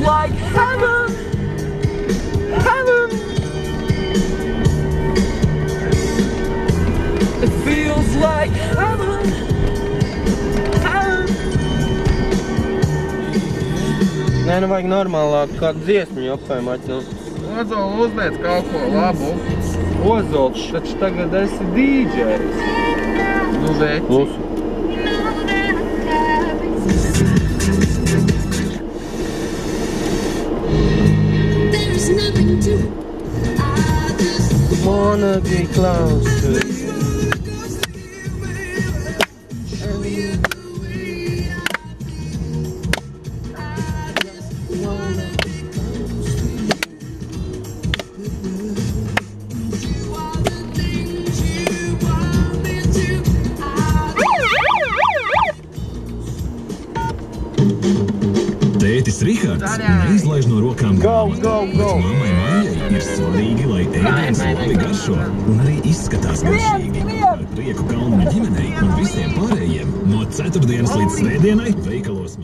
like heaven, heaven. It feels like heaven, heaven. Nē, nu vajag normālāk kādu dziesmiņu apsaimāt. Ozola uzliec kaut ko labu. Ozols, taču tagad esi DJs. Nu, veci. Klusu. Wanna be close to you. Tētis Rihards neizlaiž no rokām grāmatu, Go! Mammai Maijai ir svarīgi, lai ēdiens labi garšo un arī izskatās garšīgi. Ar prieku Kalniņu ģimenei un visiem pārējiem no ceturtdienas līdz svētdienai veikalos.